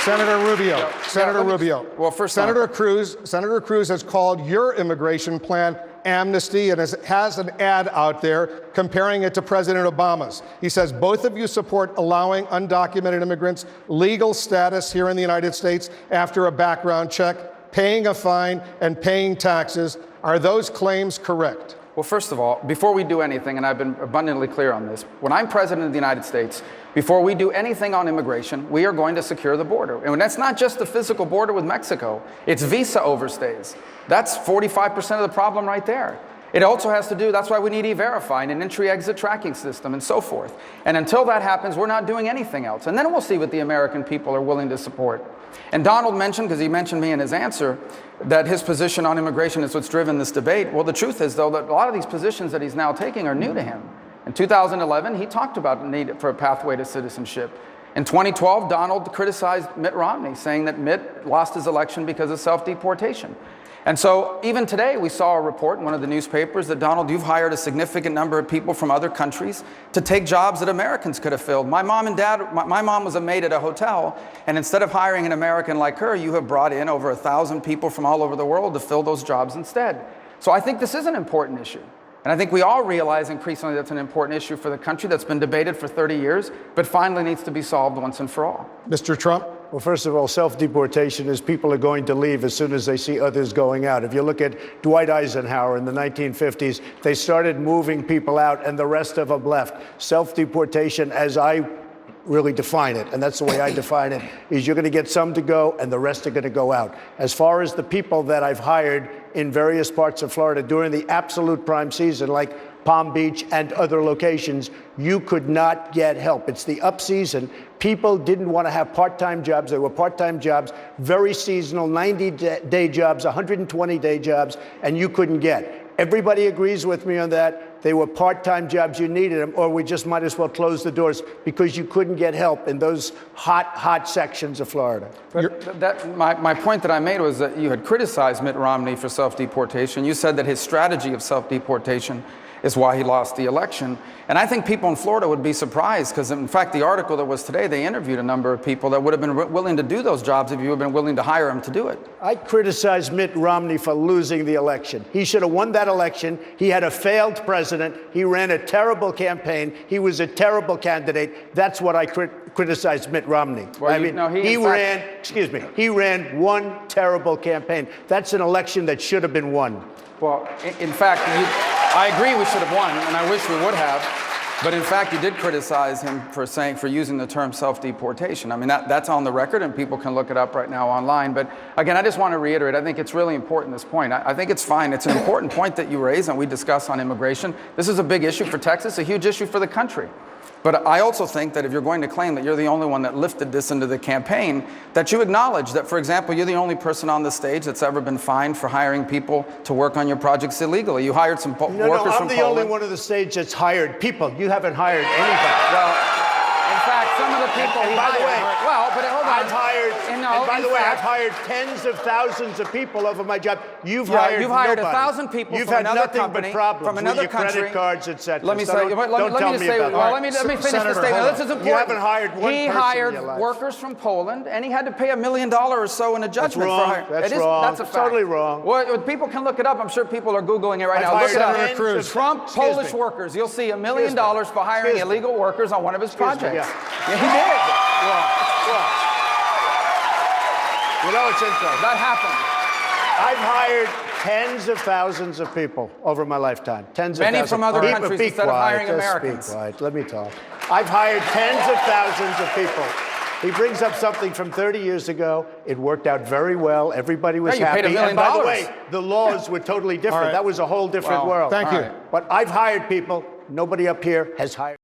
Senator Rubio. Senator Rubio. Well, first, Senator Cruz has called your immigration plan amnesty and has an ad out there comparing it to President Obama's. He says both of you support allowing undocumented immigrants legal status here in the United States after a background check, paying a fine, and paying taxes. Are those claims correct? Well, first of all, before we do anything, and I've been abundantly clear on this, when I'm president of the United States, before we do anything on immigration, we are going to secure the border. And that's not just the physical border with Mexico, it's visa overstays. That's 45% of the problem right there. It also has to do, that's why we need E-Verify and an entry-exit tracking system and so forth. And until that happens, we're not doing anything else. And then we'll see what the American people are willing to support. And Donald mentioned, because he mentioned me in his answer, that his position on immigration is what's driven this debate. Well, the truth is, though, that a lot of these positions that he's now taking are new to him. In 2011, he talked about the need for a pathway to citizenship. In 2012, Donald criticized Mitt Romney, saying that Mitt lost his election because of self-deportation. And so even today, we saw a report in one of the newspapers that, Donald, you've hired a significant number of people from other countries to take jobs that Americans could have filled. My mom was a maid at a hotel, and instead of hiring an American like her, you have brought in over 1,000 people from all over the world to fill those jobs instead. So I think this is an important issue. And I think we all realize increasingly that's an important issue for the country that's been debated for 30 years, but finally needs to be solved once and for all. Mr. Trump? Well, first of all, self-deportation is people are going to leave as soon as they see others going out. If you look at Dwight Eisenhower in the 1950s, they started moving people out and the rest of them left. Self-deportation, as I really define it, and that's the way I define it, is you're going to get some to go and the rest are going to go out. As far as the people that I've hired in various parts of Florida during the absolute prime season, like Palm Beach and other locations, you could not get help. It's the up season. People didn't want to have part-time jobs. They were part-time jobs, very seasonal, 90-day jobs, 120-day jobs, and you couldn't get. Everybody agrees with me on that. They were part-time jobs, you needed them, or we just might as well close the doors because you couldn't get help in those hot sections of Florida. My point that I made was that you had criticized Mitt Romney for self-deportation. You said that his strategy of self-deportation is why he lost the election. And I think people in Florida would be surprised because, in fact, the article that was today, they interviewed a number of people that would have been willing to do those jobs if you had been willing to hire them to do it. I criticized Mitt Romney for losing the election. He should have won that election. He had a failed president. He ran a terrible campaign. He was a terrible candidate. That's what I criticized Mitt Romney. Well, he ran one terrible campaign. That's an election that should have been won. Well, in fact, I agree we should have won, and I wish we would have. But in fact, you did criticize him for using the term self-deportation. I mean, that's on the record, and people can look it up right now online. But again, I just want to reiterate, I think it's really important, this point. I think it's fine. It's an important point that you raise and we discuss on immigration. This is a big issue for Texas, a huge issue for the country. But I also think that if you're going to claim that you're the only one that lifted this into the campaign, that you acknowledge that, for example, you're the only person on the stage that's ever been fined for hiring people to work on your projects illegally. You hired some workers from Poland. I'm the only one on the stage that's hired people. You haven't hired anybody. Well, in fact, some of the people and by the way, hold on. I've hired tens of thousands of people over my job. You've hired 1,000 people from another company, from another country. Credit cards, etc. Let me finish the statement. This is important. You haven't hired one person. He hired workers from Poland, and he had to pay $1 million or so in a judgment. That's wrong. That's a fact. Totally wrong. Well, people can look it up. I'm sure people are Googling it right now. Look it up. Trump Polish workers. You'll see $1 million for hiring illegal workers on one of his projects. Yeah, he did. Well. You know, it's interesting. That happened. I've hired tens of thousands of people over my lifetime. Many from other countries instead of hiring Americans. Be quiet. Let me talk. I've hired tens of thousands of people. He brings up something from 30 years ago. It worked out very well. Everybody was happy. Paid $1 million. And by the way, the laws were totally different. That was a whole different world. Thank you. But I've hired people. Nobody up here has hired.